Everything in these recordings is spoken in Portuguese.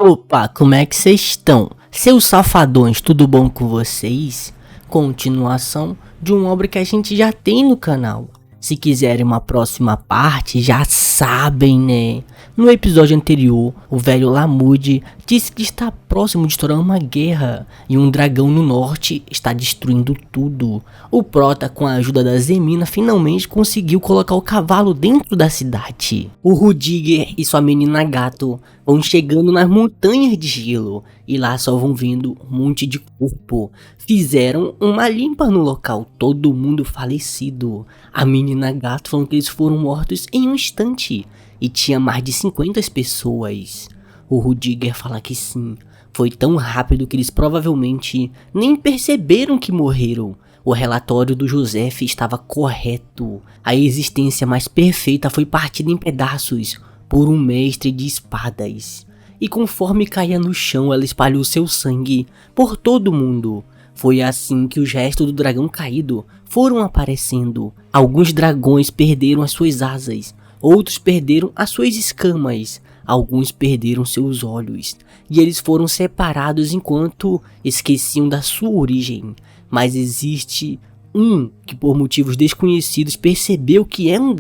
Opa, como é que vocês estão? Seus safadões, tudo bom com vocês? Continuação de uma obra que a gente já tem no canal. Se quiserem uma próxima parte, já sabem, né? No episódio anterior, o velho Lamude disse que está próximo de estourar uma guerra e um dragão no norte está destruindo tudo. O Prota, com a ajuda da Zemina, finalmente conseguiu colocar o cavalo dentro da cidade. O Rudiger e sua menina Gato vão chegando nas montanhas de gelo e lá só vão vendo um monte de corpo. Fizeram uma limpa no local, todo mundo falecido. A menina Gato falou que eles foram mortos em um instante e tinha mais de 50 pessoas. O Rudiger fala que sim, foi tão rápido que eles provavelmente nem perceberam que morreram. O relatório do Joseph estava correto. A existência mais perfeita foi partida em pedaços por um mestre de espadas. E conforme caía no chão, ela espalhou seu sangue por todo mundo. Foi assim que os restos do dragão caído foram aparecendo. Alguns dragões perderam as suas asas, outros perderam as suas escamas, alguns perderam seus olhos, e eles foram separados enquanto esqueciam da sua origem. Mas existe um que por motivos desconhecidos percebeu que é um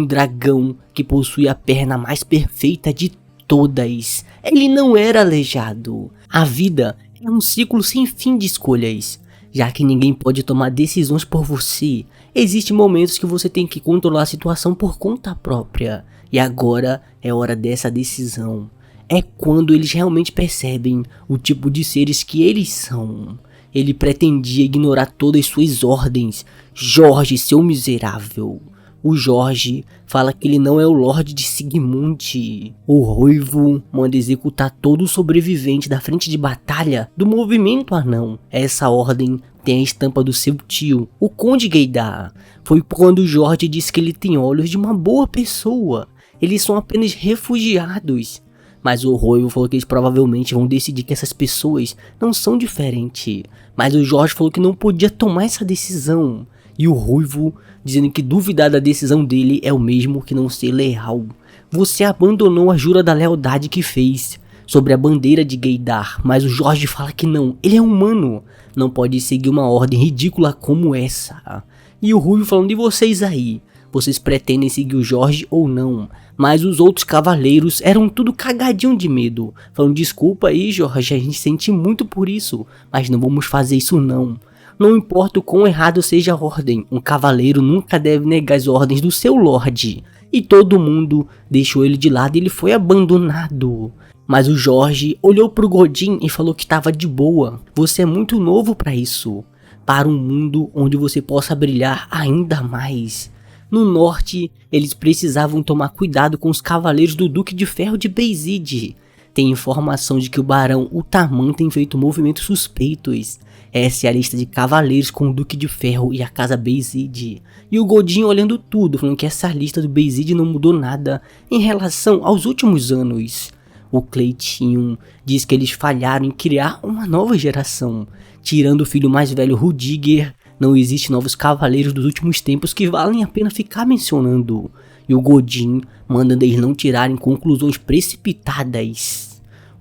dragão que possui a perna mais perfeita de todas. Ele não era aleijado. A vida é um ciclo sem fim de escolhas. Já que ninguém pode tomar decisões por você, existem momentos que você tem que controlar a situação por conta própria. E agora é hora dessa decisão. É quando eles realmente percebem o tipo de seres que eles são. Ele pretendia ignorar todas suas ordens. Jorge, seu miserável. O Jorge fala que ele não é o Lorde de Sigmund. O Ruivo manda executar todo sobrevivente da frente de batalha do movimento anão. Essa ordem tem a estampa do seu tio, o Conde Gaydar. Foi quando o Jorge disse que ele tem olhos de uma boa pessoa. Eles são apenas refugiados. Mas o Ruivo falou que eles provavelmente vão decidir que essas pessoas não são diferentes. Mas o Jorge falou que não podia tomar essa decisão. E o Ruivo dizendo que duvidar da decisão dele é o mesmo que não ser leal. Você abandonou a jura da lealdade que fez sobre a bandeira de Gaydar, mas o Jorge fala que não, ele é humano, não pode seguir uma ordem ridícula como essa. E o Ruivo falando de vocês aí, vocês pretendem seguir o Jorge ou não? Mas os outros cavaleiros eram tudo cagadinho de medo, falando desculpa aí Jorge, a gente sente muito por isso, mas não vamos fazer isso não. Não importa o quão errado seja a ordem, um cavaleiro nunca deve negar as ordens do seu lorde. E todo mundo deixou ele de lado e ele foi abandonado. Mas o Jorge olhou pro Godin e falou que estava de boa. Você é muito novo para isso. Para um mundo onde você possa brilhar ainda mais. No norte, eles precisavam tomar cuidado com os cavaleiros do Duque de Ferro de Beizid. Tem informação de que o Barão Utaman tem feito movimentos suspeitos. Essa é a lista de cavaleiros com o Duque de Ferro e a Casa Beizid. E o Godin olhando tudo, falando que essa lista do Beizid não mudou nada em relação aos últimos anos. O Cleitinho diz que eles falharam em criar uma nova geração. Tirando o filho mais velho Rudiger, não existe novos cavaleiros dos últimos tempos que valem a pena ficar mencionando. E o Godin manda eles não tirarem conclusões precipitadas.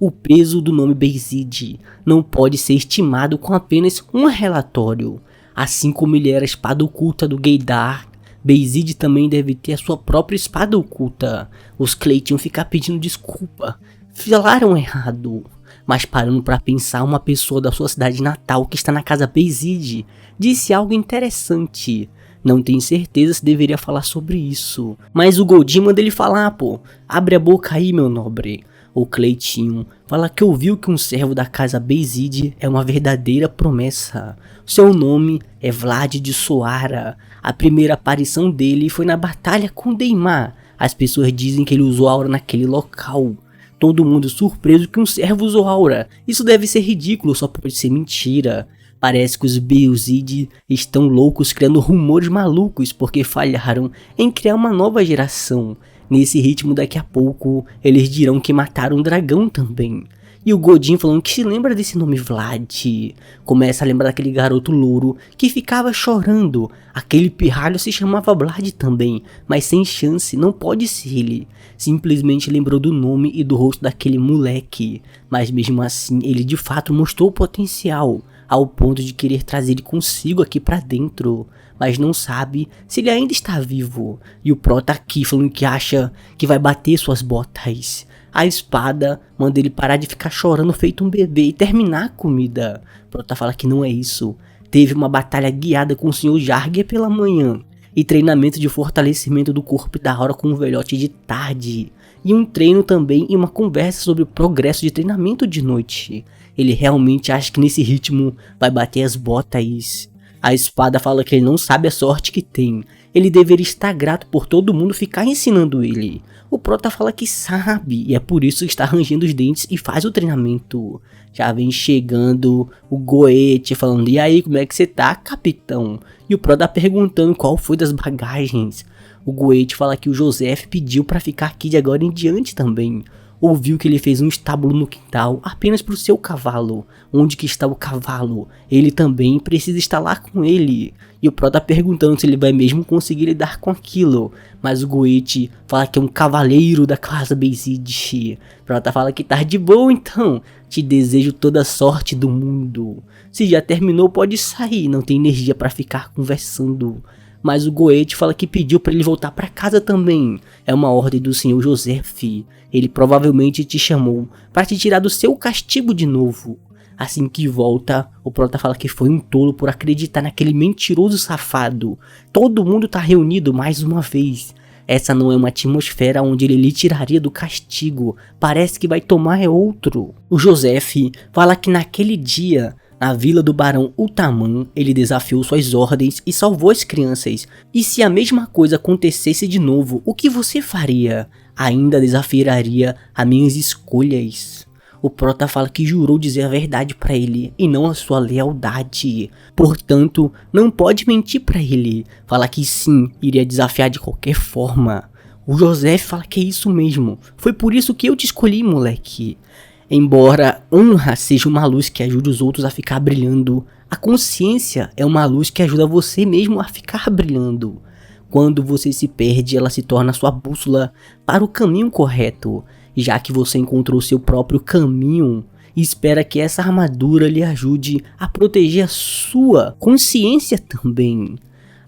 O peso do nome Beizid não pode ser estimado com apenas um relatório. Assim como ele era a espada oculta do Gaydar, Beizid também deve ter a sua própria espada oculta. Os Cleiton ficam pedindo desculpa. Falaram errado. Mas parando para pensar, uma pessoa da sua cidade natal que está na casa Beizid disse algo interessante. Não tenho certeza se deveria falar sobre isso. Mas o Godin manda ele falar, pô. Abre a boca aí, meu nobre. O Cleitinho fala que ouviu que um servo da casa Beizid é uma verdadeira promessa. Seu nome é Vlad de Soara. A primeira aparição dele foi na batalha com Deimar. As pessoas dizem que ele usou aura naquele local. Todo mundo surpreso que um servo usou aura. Isso deve ser ridículo, só pode ser mentira. Parece que os Beizid estão loucos criando rumores malucos porque falharam em criar uma nova geração. Nesse ritmo daqui a pouco eles dirão que mataram um dragão também. E o Godin falando que se lembra desse nome Vlad. Começa a lembrar daquele garoto louro que ficava chorando. Aquele pirralho se chamava Vlad também, mas sem chance, não pode ser ele. Simplesmente lembrou do nome e do rosto daquele moleque. Mas mesmo assim, ele de fato mostrou o potencial, ao ponto de querer trazer ele consigo aqui pra dentro. Mas não sabe se ele ainda está vivo. E o Pro tá aqui falando que acha que vai bater suas botas. A espada manda ele parar de ficar chorando feito um bebê e terminar a comida. Prota fala que não é isso. Teve uma batalha guiada com o Sr. Jarger pela manhã. E treinamento de fortalecimento do corpo da hora com o velhote de tarde. E um treino também e uma conversa sobre o progresso de treinamento de noite. Ele realmente acha que nesse ritmo vai bater as botas. A espada fala que ele não sabe a sorte que tem. Ele deveria estar grato por todo mundo ficar ensinando ele. O Prota fala que sabe e é por isso que está rangendo os dentes e faz o treinamento. Já vem chegando o Goethe falando: e aí, como é que você tá, capitão? E o Prota perguntando qual foi das bagagens. O Goethe fala que o Joseph pediu para ficar aqui de agora em diante também. Ouviu que ele fez um estábulo no quintal apenas para o seu cavalo. Onde que está o cavalo? Ele também precisa estar lá com ele. E o Pro tá perguntando se ele vai mesmo conseguir lidar com aquilo. Mas o Goethe fala que é um cavaleiro da casa Bezid. O Pro fala que tá de boa então. Te desejo toda a sorte do mundo. Se já terminou pode sair, não tem energia para ficar conversando. Mas o Goethe fala que pediu para ele voltar para casa também. É uma ordem do Sr. Joseph. Ele provavelmente te chamou para te tirar do seu castigo de novo. Assim que volta, o Prota fala que foi um tolo por acreditar naquele mentiroso safado. Todo mundo tá reunido mais uma vez. Essa não é uma atmosfera onde ele lhe tiraria do castigo. Parece que vai tomar outro. O Joseph fala que naquele dia, na vila do Barão Utaman, ele desafiou suas ordens e salvou as crianças. E se a mesma coisa acontecesse de novo, o que você faria? Ainda desafiaria as minhas escolhas. O Prota fala que jurou dizer a verdade pra ele e não a sua lealdade. Portanto, não pode mentir pra ele. Fala que sim, iria desafiar de qualquer forma. O Joseph fala que é isso mesmo. Foi por isso que eu te escolhi, moleque. Embora honra seja uma luz que ajude os outros a ficar brilhando, a consciência é uma luz que ajuda você mesmo a ficar brilhando. Quando você se perde, ela se torna sua bússola para o caminho correto, já que você encontrou seu próprio caminho e espera que essa armadura lhe ajude a proteger a sua consciência também.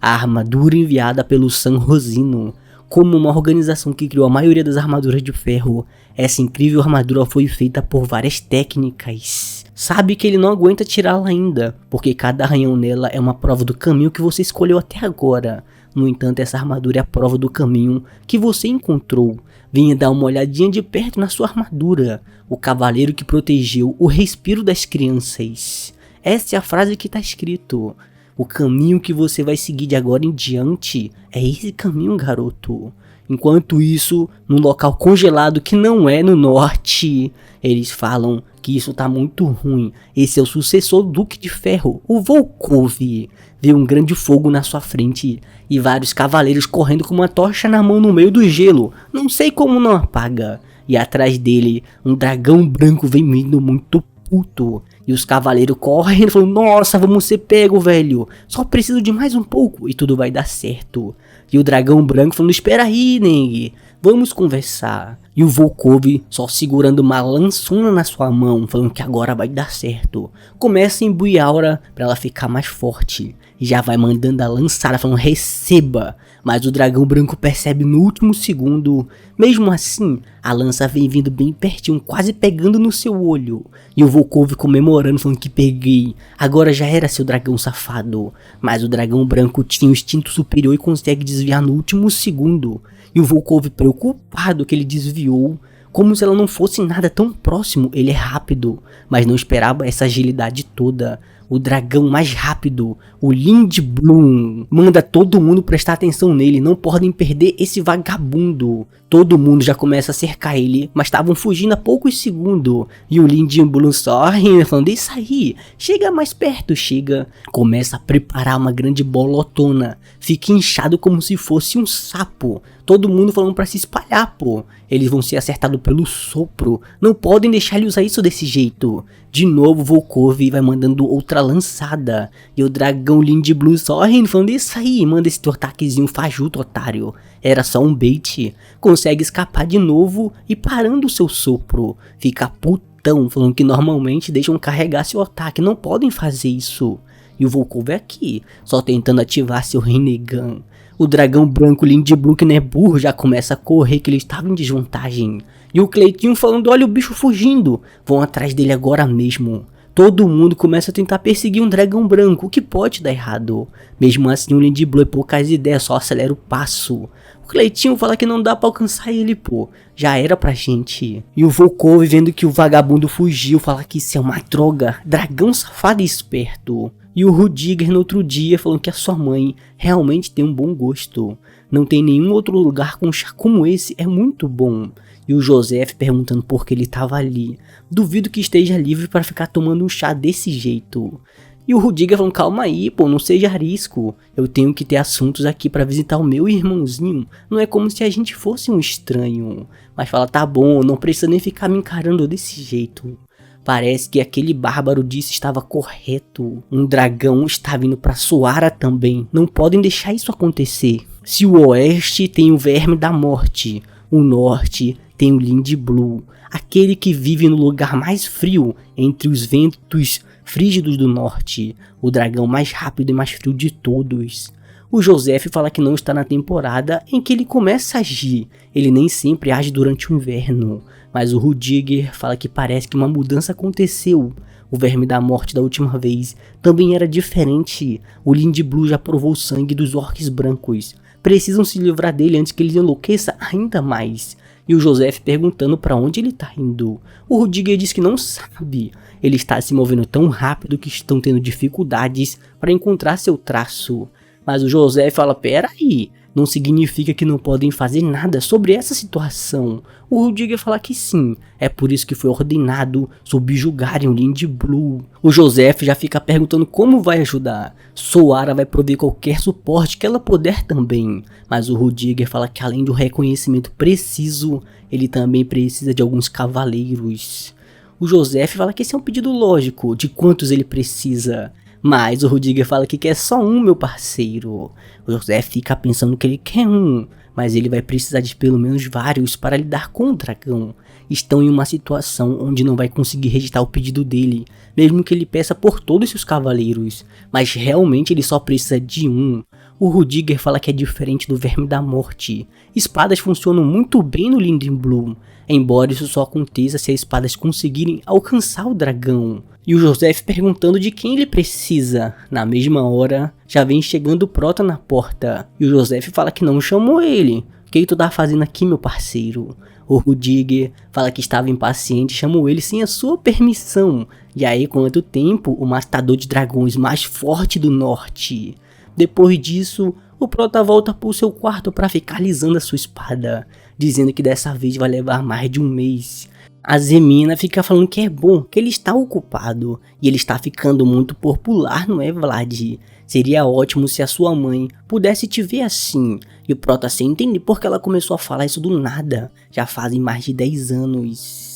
A armadura enviada pelo San Rosino, como uma organização que criou a maioria das armaduras de ferro, essa incrível armadura foi feita por várias técnicas. Sabe que ele não aguenta tirá-la ainda, porque cada arranhão nela é uma prova do caminho que você escolheu até agora. No entanto, essa armadura é a prova do caminho que você encontrou. Venha dar uma olhadinha de perto na sua armadura. O cavaleiro que protegeu o respiro das crianças. Essa é a frase que está escrito. O caminho que você vai seguir de agora em diante é esse caminho, garoto. Enquanto isso, num local congelado que não é no norte, eles falam que isso tá muito ruim. Esse é o sucessor do Duque de Ferro, o Volkov. Vê um grande fogo na sua frente e vários cavaleiros correndo com uma tocha na mão no meio do gelo. Não sei como não apaga. E atrás dele, um dragão branco vem vindo muito puto. E os cavaleiros correm e falam: nossa, vamos ser pego, velho. Só preciso de mais um pouco e tudo vai dar certo. E o dragão branco falando: espera aí, Neng, vamos conversar. E o Volkov só segurando uma lançona na sua mão, falando que agora vai dar certo. Começa a imbuir a aura pra ela ficar mais forte. E já vai mandando a lançada, falando: receba. Mas o dragão branco percebe no último segundo. Mesmo assim, a lança vem vindo bem pertinho, quase pegando no seu olho. E o Volkov comemorando, falando que peguei. Agora já era seu dragão safado. Mas o dragão branco tinha o instinto superior e consegue desviar no último segundo. E o Volkov, preocupado que ele desviou, como se ela não fosse nada tão próximo. Ele é rápido, mas não esperava essa agilidade toda. o dragão mais rápido, o Lindblum, manda todo mundo prestar atenção nele, não podem perder esse vagabundo. Todo mundo já começa a cercar ele, mas estavam fugindo há poucos segundos. E o Lindblum só rindo, falando, isso aí, chega mais perto, chega. Começa a preparar uma grande bolotona, fica inchado como se fosse um sapo. Todo mundo falando pra se espalhar, pô. Eles vão ser acertados pelo sopro. Não podem deixar ele usar isso desse jeito. De novo, Volkov vai mandando outra lançada. E o dragão Lindblum só rindo, falando isso aí. Manda esse teu ataquezinho fajuto, otário. Era só um bait. Consegue escapar de novo e parando o seu sopro. Fica putão, falando que normalmente deixam carregar seu ataque. Não podem fazer isso. E o Volkov é aqui, só tentando ativar seu Rinnegan. O dragão branco Lindblum, que não é burro, já começa a correr, que ele estava em desvantagem. E o Cleitinho falando, olha o bicho fugindo, vão atrás dele agora mesmo. Todo mundo começa a tentar perseguir um dragão branco, o que pode dar errado. Mesmo assim o Lindblum é poucas ideias, só acelera o passo. O Cleitinho fala que não dá pra alcançar ele, pô, já era pra gente. E o Volkov, vendo que o vagabundo fugiu, fala que isso é uma droga, dragão safado e esperto. E o Rudiger no outro dia falando que a sua mãe realmente tem um bom gosto. Não tem nenhum outro lugar com chá como esse, é muito bom. E o Joseph perguntando por que ele estava ali. Duvido que esteja livre para ficar tomando um chá desse jeito. E o Rudiger falando, calma aí, pô, não seja arisco. Eu tenho que ter assuntos aqui para visitar o meu irmãozinho. Não é como se a gente fosse um estranho. Mas fala, tá bom, não precisa nem ficar me encarando desse jeito. Parece que aquele bárbaro disse estava correto. Um dragão está vindo para Soara também. Não podem deixar isso acontecer. Se o oeste tem o verme da morte, o norte tem o Lindblum, aquele que vive no lugar mais frio entre os ventos frígidos do norte, o dragão mais rápido e mais frio de todos. O Joseph fala que não está na temporada em que ele começa a agir. Ele nem sempre age durante o inverno. Mas o Rudiger fala que parece que uma mudança aconteceu. O verme da morte da última vez também era diferente. O Lindblum já provou o sangue dos orcs brancos. Precisam se livrar dele antes que ele enlouqueça ainda mais. E o Joseph perguntando para onde ele está indo. O Rudiger diz que não sabe. Ele está se movendo tão rápido que estão tendo dificuldades para encontrar seu traço. Mas o Joseph fala, pera aí, não significa que não podem fazer nada sobre essa situação. O Rudiger fala que sim, é por isso que foi ordenado subjugarem o Lindblum. O Joseph já fica perguntando como vai ajudar. Soara vai prover qualquer suporte que ela puder também. Mas o Rudiger fala que além do reconhecimento preciso, ele também precisa de alguns cavaleiros. O Joseph fala que esse é um pedido lógico, de quantos ele precisa. Mas o Rudiger fala que quer só um, meu parceiro. O José fica pensando que ele quer um, mas ele vai precisar de pelo menos vários para lidar com o dragão. Estão em uma situação onde não vai conseguir rejeitar o pedido dele, mesmo que ele peça por todos seus cavaleiros. Mas realmente ele só precisa de um. O Rudiger fala que é diferente do verme da morte. Espadas funcionam muito bem no Lindblum, embora isso só aconteça se as espadas conseguirem alcançar o dragão. E o Joseph perguntando de quem ele precisa. Na mesma hora, já vem chegando o Prota na porta. E o Joseph fala que não chamou ele. O que tu tá fazendo aqui, meu parceiro? O Rudiger fala que estava impaciente e chamou ele sem a sua permissão. E aí, quanto tempo, o matador de dragões mais forte do norte. Depois disso, o Prota volta pro seu quarto para ficar alisando a sua espada, dizendo que dessa vez vai levar mais de um mês. A Zemina fica falando que é bom, que ele está ocupado, e ele está ficando muito popular, não é, Vlad? Seria ótimo se a sua mãe pudesse te ver assim. E o Prota sem entender porque ela começou a falar isso do nada, já fazem mais de 10 anos.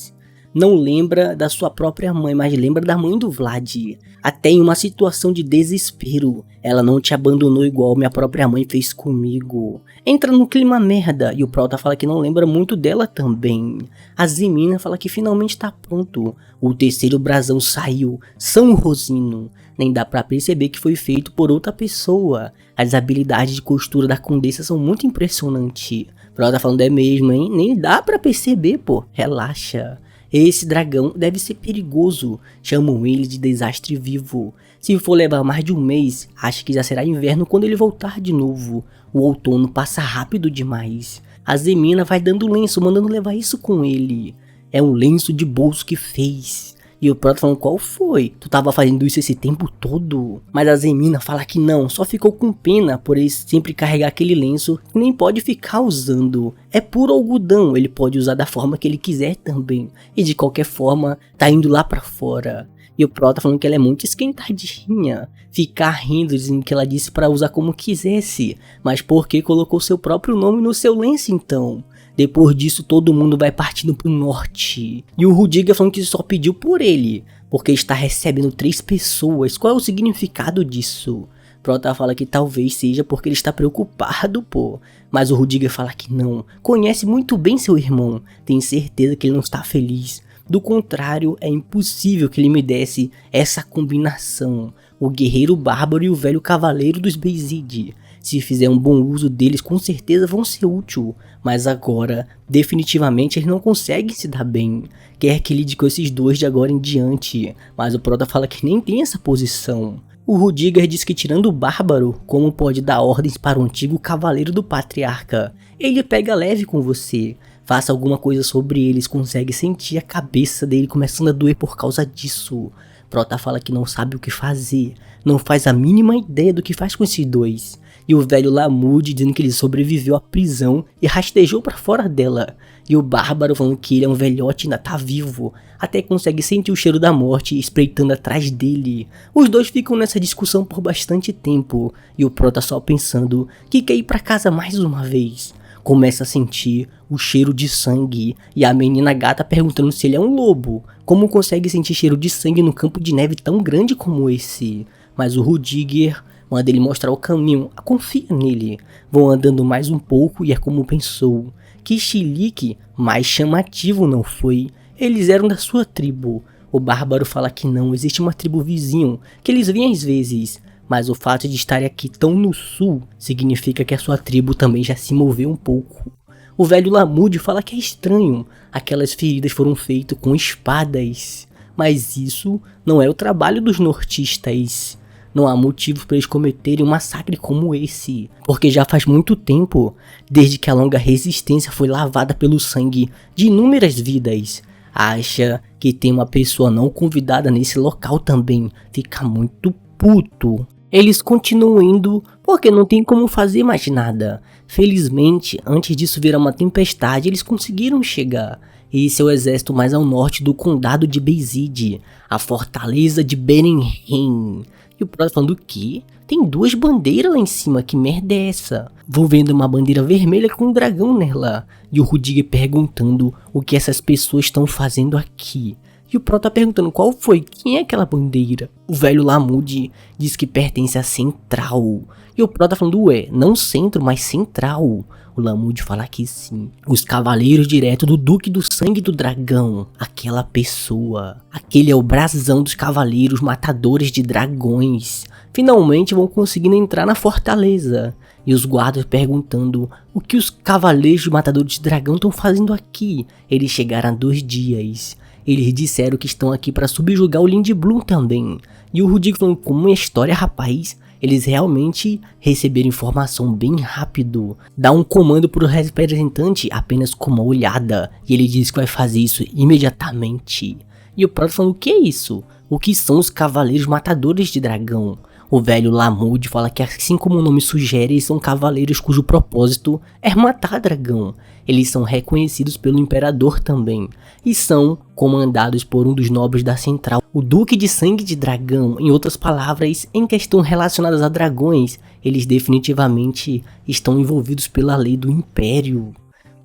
Não lembra da sua própria mãe, mas lembra da mãe do Vlad. Até em uma situação de desespero, ela não te abandonou igual minha própria mãe fez comigo. Entra no clima merda, e o Prota fala que não lembra muito dela também. A Zemina fala que finalmente tá pronto. O terceiro brasão saiu, São Rosino. Nem dá pra perceber que foi feito por outra pessoa. As habilidades de costura da Condessa são muito impressionantes. Prota falando é mesmo, hein? Nem dá pra perceber, pô. Relaxa. Esse dragão deve ser perigoso, chamam ele de desastre vivo. Se for levar mais de um mês, acho que já será inverno quando ele voltar de novo. O outono passa rápido demais. A Zemina vai dando lenço, mandando levar isso com ele. É um lenço de bolso que fez. E o Prota falando, qual foi? Tu tava fazendo isso esse tempo todo? Mas a Zemina fala que não, só ficou com pena por ele sempre carregar aquele lenço que nem pode ficar usando. É puro algodão, ele pode usar da forma que ele quiser também. E de qualquer forma, tá indo lá pra fora. E o Prota falando que ela é muito esquentadinha. Ficar rindo, dizendo que ela disse pra usar como quisesse. Mas por que colocou seu próprio nome no seu lenço então? Depois disso todo mundo vai partindo pro norte. E o Rudiger falando que só pediu por ele, porque está recebendo 3 pessoas. Qual é o significado disso? Prota fala que talvez seja porque ele está preocupado, pô. Mas o Rudiger fala que não. Conhece muito bem seu irmão. Tem certeza que ele não está feliz. Do contrário, é impossível que ele me desse essa combinação. O guerreiro bárbaro e o velho cavaleiro dos Beizid. Se fizer um bom uso deles, com certeza vão ser úteis. Mas agora, definitivamente, eles não conseguem se dar bem. Quer que lide com esses dois de agora em diante. Mas o Prota fala que nem tem essa posição. O Rudiger diz que tirando o bárbaro, como pode dar ordens para o antigo cavaleiro do patriarca? Ele pega leve com você. Faça alguma coisa sobre eles, consegue sentir a cabeça dele começando a doer por causa disso. Prota fala que não sabe o que fazer, não faz a mínima ideia do que faz com esses dois. E o velho Lamude dizendo que ele sobreviveu à prisão e rastejou pra fora dela. E o bárbaro falando que ele é um velhote e ainda tá vivo, até consegue sentir o cheiro da morte espreitando atrás dele. Os dois ficam nessa discussão por bastante tempo, e o Prota só pensando que quer ir pra casa mais uma vez. Começa a sentir o cheiro de sangue e a menina gata perguntando se ele é um lobo. Como consegue sentir cheiro de sangue num campo de neve tão grande como esse? Mas o Rudiger manda ele mostrar o caminho, confia nele. Vão andando mais um pouco e é como pensou. Que chilique mais chamativo, não foi? Eles eram da sua tribo. O bárbaro fala que não, existe uma tribo vizinho, que eles vêm às vezes. Mas o fato de estarem aqui tão no sul significa que a sua tribo também já se moveu um pouco. O velho Lamude fala que é estranho, aquelas feridas foram feitas com espadas. Mas isso não é o trabalho dos nortistas. Não há motivo para eles cometerem um massacre como esse, porque já faz muito tempo, desde que a longa resistência foi lavada pelo sangue de inúmeras vidas. Acha que tem uma pessoa não convidada nesse local também, fica muito puto. Eles continuam indo porque não tem como fazer mais nada. Felizmente, antes disso virar uma tempestade, eles conseguiram chegar. Esse é o exército mais ao norte do condado de Beizid, a fortaleza de Berenhen. E o Prota falando que tem 2 bandeiras lá em cima, que merda é essa? Vou vendo uma bandeira vermelha com um dragão nela. E o Rudiger perguntando o que essas pessoas estão fazendo aqui. E o Prota perguntando qual foi, quem é aquela bandeira? O velho Lamude diz que pertence à Central. E o Prota falando, ué, não centro, mas Central. O Lamude fala que sim. Os cavaleiros direto do Duque do Sangue do Dragão. Aquela pessoa. Aquele é o brasão dos cavaleiros matadores de dragões. Finalmente vão conseguindo entrar na fortaleza. E os guardas perguntando o que os cavaleiros matadores de dragão estão fazendo aqui. Eles chegaram há 2 dias. Eles disseram que estão aqui para subjugar o Lindblum também. E o Rudiger falando, como uma história, rapaz. Eles realmente receberam informação bem rápido. Dá um comando pro representante apenas com uma olhada. E ele diz que vai fazer isso imediatamente. E o Prota falando, o que é isso? O que são os cavaleiros matadores de dragão? O velho Lamude fala que assim como o nome sugere, eles são cavaleiros cujo propósito é matar dragão. Eles são reconhecidos pelo imperador também, e são comandados por um dos nobres da Central, o Duque de Sangue de Dragão. Em outras palavras, em questão relacionadas a dragões, eles definitivamente estão envolvidos pela lei do Império.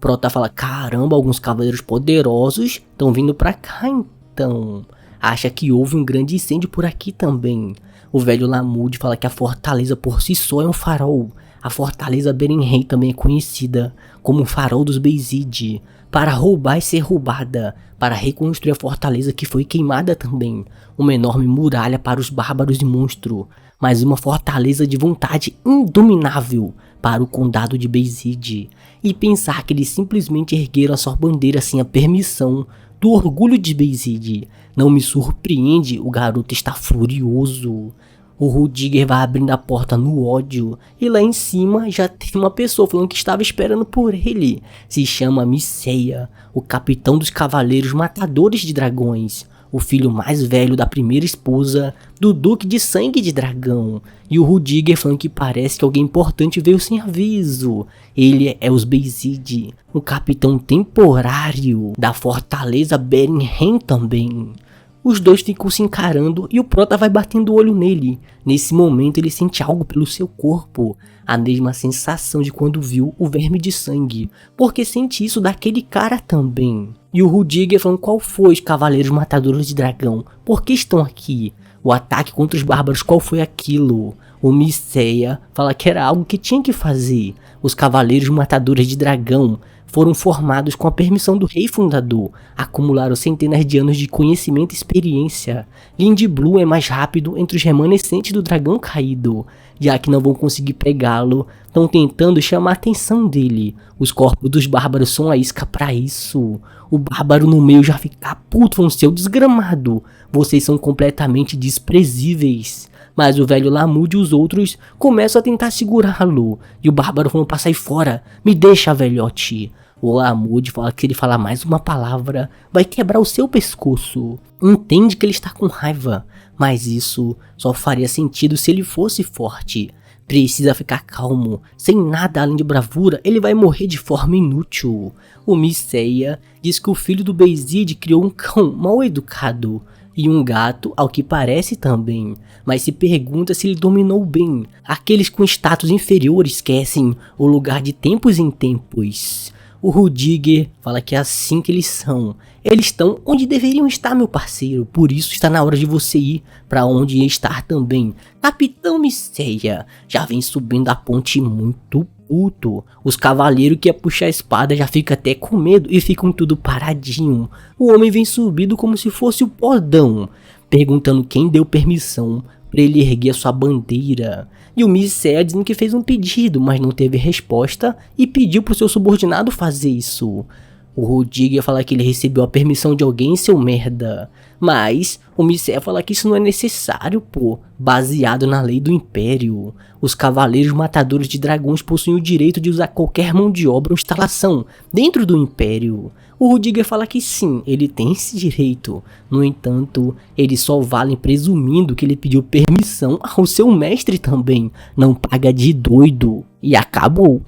Prota fala, caramba, alguns cavaleiros poderosos estão vindo pra cá então. Acha que houve um grande incêndio por aqui também. O velho Lamude fala que a fortaleza por si só é um farol. A fortaleza Berenhen também é conhecida como o farol dos Beizid. Para roubar e ser roubada. Para reconstruir a fortaleza que foi queimada também. Uma enorme muralha para os bárbaros e monstros. Mas uma fortaleza de vontade indominável para o condado de Beizid. E pensar que eles simplesmente ergueram a sua bandeira sem a permissão do orgulho de Beizid. Não me surpreende, o garoto está furioso. O Rudiger vai abrindo a porta no ódio. E lá em cima já tem uma pessoa falando que estava esperando por ele. Se chama Miceia, o capitão dos cavaleiros matadores de dragões. o filho mais velho da primeira esposa do Duque de Sangue de Dragão. E o Rudiger falando que parece que alguém importante veio sem aviso. Ele é os Beizid, o capitão temporário da fortaleza Beren também. Os dois ficam se encarando e o Prota vai batendo o olho nele. Nesse momento ele sente algo pelo seu corpo, a mesma sensação de quando viu o verme de sangue, porque sente isso daquele cara também. E o Rudiger falando qual foi os cavaleiros matadores de dragão, por que estão aqui? O ataque contra os bárbaros, qual foi aquilo? O Mysaea fala que era algo que tinha que fazer. Os cavaleiros matadores de dragão foram formados com a permissão do rei fundador, acumularam centenas de anos de conhecimento e experiência. Lindblum é mais rápido entre os remanescentes do dragão caído, já que não vão conseguir pegá-lo, estão tentando chamar a atenção dele. Os corpos dos bárbaros são a isca pra isso. O bárbaro no meio já fica puto, vão ser o desgramado. Vocês são completamente desprezíveis. Mas o velho Lamud e os outros começam a tentar segurá-lo. E o bárbaro falando pra sair fora. Me deixa, velhote. O Lamud fala que se ele falar mais uma palavra, vai quebrar o seu pescoço. Entende que ele está com raiva, mas isso só faria sentido se ele fosse forte. Precisa ficar calmo, sem nada além de bravura, ele vai morrer de forma inútil. O Mysaea diz que o filho do Beizid criou um cão mal educado. E um gato, ao que parece também, mas se pergunta se ele dominou bem. Aqueles com status inferior esquecem o lugar de tempos em tempos. O Rudiger fala que é assim que eles são. Eles estão onde deveriam estar, meu parceiro. Por isso está na hora de você ir para onde ia estar também. Capitão Mysaea já vem subindo a ponte muito puto. Os cavaleiros que ia puxar a espada já ficam até com medo e ficam tudo paradinho. O homem vem subido como se fosse o podão, perguntando quem deu permissão para ele erguer a sua bandeira. E o Mysaea dizendo que fez um pedido, mas não teve resposta e pediu pro seu subordinado fazer isso. O Rudiger fala que ele recebeu a permissão de alguém, seu merda. Mas o Mysaea fala que isso não é necessário, pô. Baseado na lei do Império. Os cavaleiros matadores de dragões possuem o direito de usar qualquer mão de obra ou instalação dentro do Império. O Rudiger fala que sim, ele tem esse direito. No entanto, eles só valem presumindo que ele pediu permissão ao seu mestre também. Não paga de doido. E acabou.